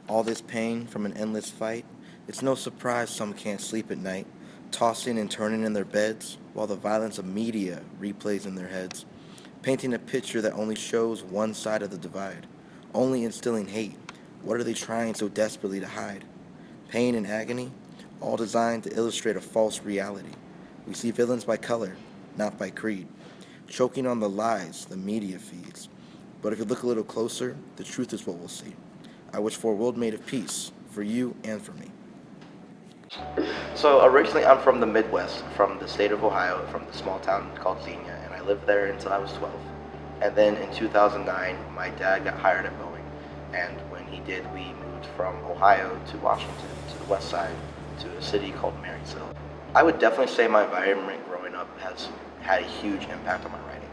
All this pain from an endless fight, it's no surprise some can't sleep at night, tossing and turning in their beds, while the violence of media replays in their heads, painting a picture that only shows one side of the divide, only instilling hate. What are they trying so desperately to hide? Pain and agony, all designed to illustrate a false reality. We see villains by color, not by creed, choking on the lies the media feeds. But if you look a little closer, the truth is what we'll see. I wish for a world made of peace, for you and for me. So originally I'm from the Midwest, from the state of Ohio, from the small town called Xenia, and I lived there until I was 12. And then in 2009, my dad got hired at Boeing, and when he did, we moved from Ohio to Washington, to the west side, to a city called Marysville. I would definitely say my environment growing up has had a huge impact on my writing.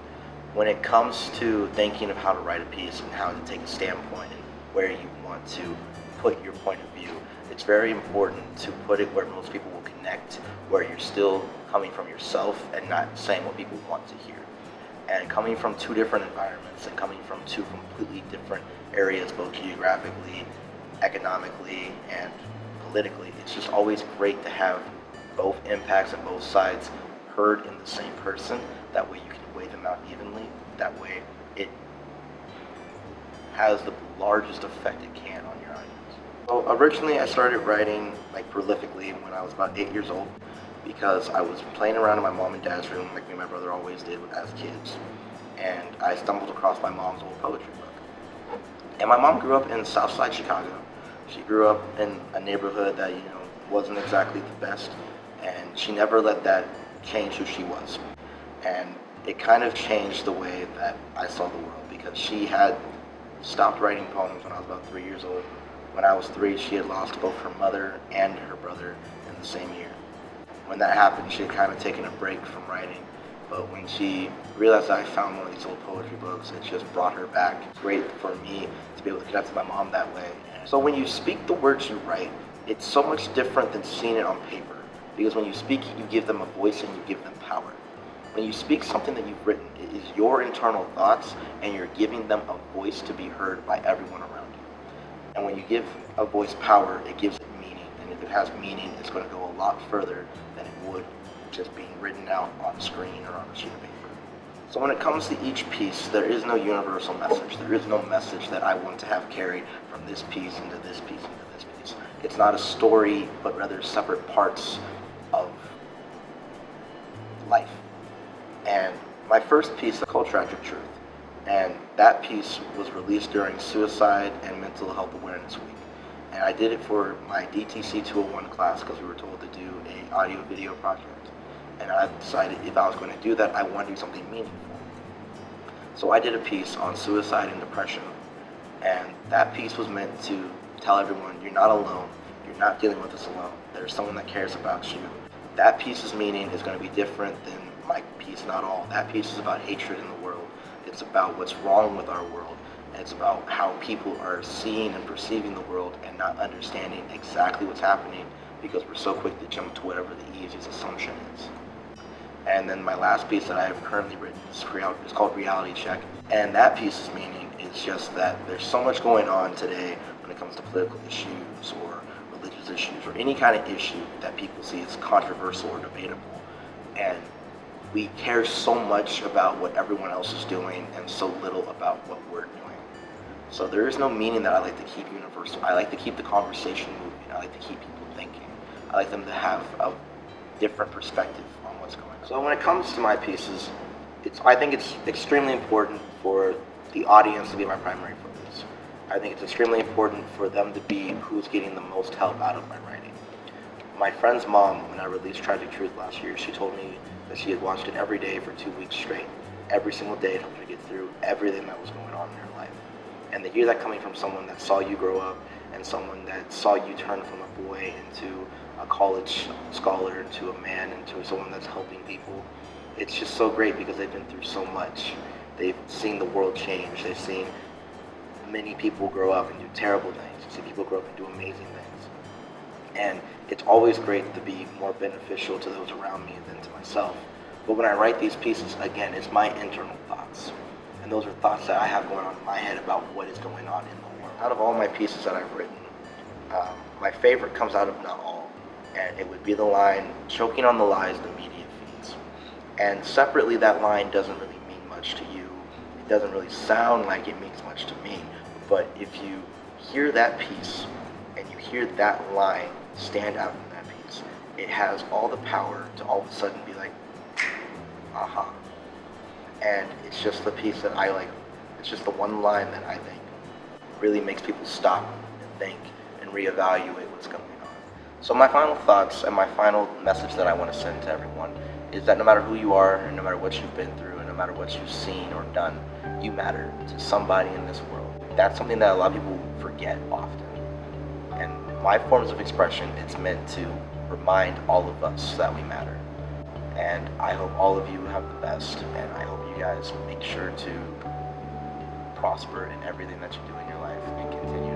When it comes to thinking of how to write a piece and how to take a standpoint and where you want to put your point of view, it's very important to put it where most people will connect, where you're still coming from yourself and not saying what people want to hear. And coming from two different environments and coming from two completely different areas, both geographically, economically, and politically, it's just always great to have both impacts and both sides heard in the same person. That way you can weigh them out evenly. That way it has the largest effect it can on your audience. So originally I started writing like prolifically when I was about 8 years old because I was playing around in my mom and dad's room like me and my brother always did as kids. And I stumbled across my mom's old poetry book. And my mom grew up in Southside Chicago. She grew up in a neighborhood that, wasn't exactly the best. And she never let that change who she was. And it kind of changed the way that I saw the world because she had stopped writing poems when I was about 3 years old. When I was 3, she had lost both her mother and her brother in the same year. When that happened, she had kind of taken a break from writing. But when she realized that I found one of these old poetry books, it just brought her back. It's great for me to be able to connect to my mom that way. So when you speak the words you write, it's so much different than seeing it on paper. Because when you speak it, you give them a voice and you give them power. When you speak something that you've written, it is your internal thoughts and you're giving them a voice to be heard by everyone around you. And when you give a voice power, it gives it meaning. And if it has meaning, it's going to go a lot further than it would just being written out on a screen or on a sheet of paper. So when it comes to each piece, there is no universal message. There is no message that I want to have carried from this piece into this piece into this piece. It's not a story, but rather separate parts of life. And my first piece is called Tragic Truth. And that piece was released during Suicide and Mental Health Awareness Week. And I did it for my DTC 201 class because we were told to do an audio video project. And I decided if I was going to do that, I wanted to do something meaningful. So I did a piece on suicide and depression. And that piece was meant to tell everyone, you're not alone. You're not dealing with this alone. There's someone that cares about you. That piece's meaning is going to be different than my piece, Not All. That piece is about hatred in the world. It's about what's wrong with our world. And it's about how people are seeing and perceiving the world and not understanding exactly what's happening because we're so quick to jump to whatever the easiest assumption is. And then my last piece that I have currently written is called Reality Check. And that piece's meaning is just that there's so much going on today when it comes to political issues or religious issues or any kind of issue that people see as controversial or debatable. And we care so much about what everyone else is doing and so little about what we're doing. So there is no meaning that I like to keep universal. I like to keep the conversation moving. I like to keep people thinking. I like them to have a different perspective on what's going on. So when it comes to my pieces, I think it's extremely important for the audience to be my primary focus. I think it's extremely important for them to be who's getting the most help out of my writing. My friend's mom, when I released Tragic Truth last year, she told me that she had watched it every day for 2 weeks straight. Every single day it helped her get through everything that was going on in her life. And to hear that coming from someone that saw you grow up and someone that saw you turn from a boy into a college scholar, into a man, into someone that's helping people, it's just so great because they've been through so much. They've seen the world change. They've seen many people grow up and do terrible things. They've seen people grow up and do amazing things. And it's always great to be more beneficial to those around me than to myself. But when I write these pieces, again, it's my internal thoughts. And those are thoughts that I have going on in my head about what is going on in the world. Out of all my pieces that I've written, My favorite comes out of Not All, and it would be the line, choking on the lies the media feeds. And separately, that line doesn't really mean much to you. It doesn't really sound like it means much to me. But if you hear that piece and you hear that line stand out in that piece, it has all the power to all of a sudden be like, aha. And it's just the piece that I like. It's just the one line that I think really makes people stop and think and reevaluate what's going on. So my final thoughts and my final message that I want to send to everyone is that no matter who you are and no matter what you've been through and no matter what you've seen or done, you matter to somebody in this world. That's something that a lot of people forget often. And my forms of expression, it's meant to remind all of us that we matter. And I hope all of you have the best, and I hope you guys make sure to prosper in everything that you do in your life and continue